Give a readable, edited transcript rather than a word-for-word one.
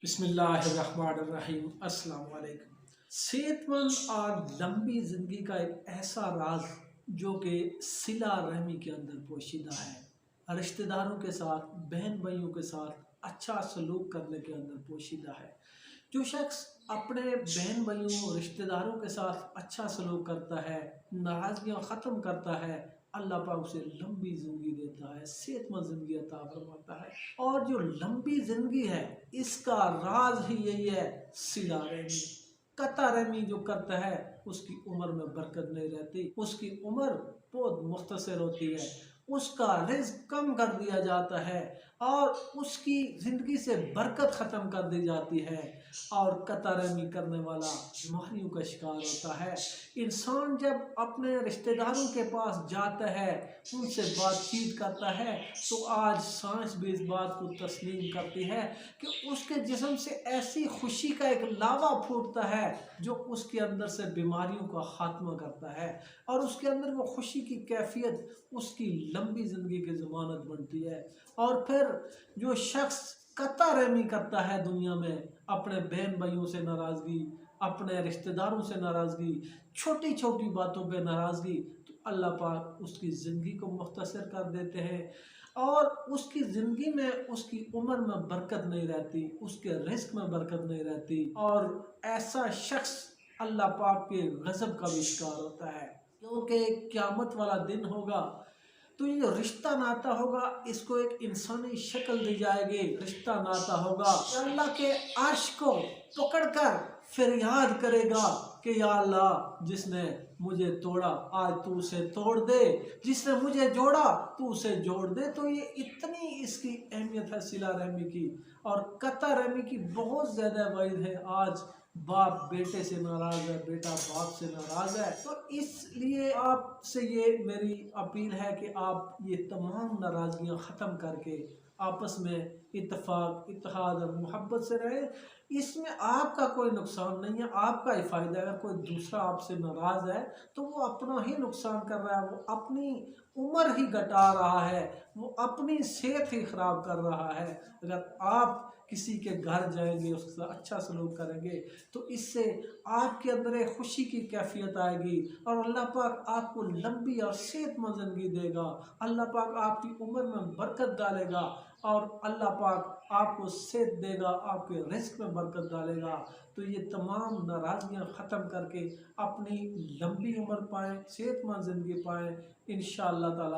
बिस्मिल्लाहिर्रहमानिर्रहीम। अस्सलाम वालेकुम। सेहतमंद और लंबी ज़िंदगी का एक ऐसा राज जो कि सिला रहमी के अंदर पोशीदा है, रिश्तेदारों के साथ, बहन भाइयों के साथ अच्छा सलूक करने के अंदर पोशीदा है। जो शख्स अपने बहन भाइयों रिश्तेदारों के साथ अच्छा सलूक करता है, नाराज़गियाँ ख़त्म करता है, अल्लाह पाक उसे लंबी ज़िंदगी देता है, सेहतमंद ज़िंदगी अता फरमाता है। और जो लंबी ज़िंदगी है इसका राज ही यही है, सिला रहमी। कता रहमी जो करता है उसकी उम्र में बरकत नहीं रहती, उसकी उम्र बहुत मुख्तसर होती है, उसका रिज़्क कम कर दिया जाता है और उसकी ज़िंदगी से बरकत ख़त्म कर दी जाती है। और कता रहमी करने वाला बीमारियों का शिकार होता है। इंसान जब अपने रिश्तेदारों के पास जाता है, उनसे बातचीत करता है, तो आज साइंस भी इस बात को तस्लीम करती है कि उसके जिस्म से ऐसी खुशी का एक लावा फूटता है जो उसके अंदर से बीमारियों का खात्मा करता है और उसके अंदर वो खुशी की कैफियत उसकी लंबी ज़िंदगी की ज़मानत बनती है। और फिर जो शख्स कता रहमी करता है दुनिया में, अपने बहन भाइयों से नाराज़गी, अपने रिश्तेदारों से नाराज़गी, छोटी छोटी बातों पे नाराज़गी, तो अल्लाह पाक उसकी ज़िंदगी को मुख्तसर कर देते हैं और उसकी ज़िंदगी में उसकी उम्र में बरकत नहीं रहती, उसके रिस्क में बरकत नहीं रहती और ऐसा शख्स अल्लाह पाक के गज़ब का भी शिकार होता है। क्योंकि क़यामत वाला दिन होगा तो ये जो रिश्ता नाता होगा इसको एक इंसानी शक्ल दी जाएगी। रिश्ता नाता होगा अल्लाह के अर्श को पकड़कर फरियाद करेगा कि या अल्लाह, जिसने मुझे तोड़ा आज तू उसे तोड़ दे, जिसने मुझे जोड़ा तू उसे जोड़ दे। तो ये इतनी इसकी अहमियत है सिला रहमी की। और कता रहमी की बहुत ज़्यादा वईद है। आज बाप बेटे से नाराज़ है, बेटा बाप से नाराज़ है, तो इसलिए आपसे ये मेरी अपील है कि आप ये तमाम नाराज़गियाँ ख़त्म करके आपस में इत्तेफाक, इत्तेहाद और मोहब्बत से रहें। इसमें आपका कोई नुकसान नहीं है, आपका ही फ़ायदा है। अगर कोई दूसरा आपसे नाराज़ है तो वो अपना ही नुकसान कर रहा है, वो अपनी उम्र ही घटा रहा है, वो अपनी सेहत ही ख़राब कर रहा है। अगर आप किसी के घर जाएंगे, उसके साथ अच्छा सलूक करेंगे तो इससे आपके अंदर एक खुशी की कैफियत आएगी और अल्लाह पाक आपको लंबी और सेहतमंद ज़िंदगी देगा। अल्लाह पाक आपकी उम्र में बरकत डालेगा और अल्लाह पाक आपको सेहत देगा, आपके रिस्क में बरकत डालेगा। तो ये तमाम नाराज़गियाँ ख़त्म करके अपनी लंबी उम्र पाएँ, सेहतमंद ज़िंदगी पाएँ, इंशाअल्लाह ताला।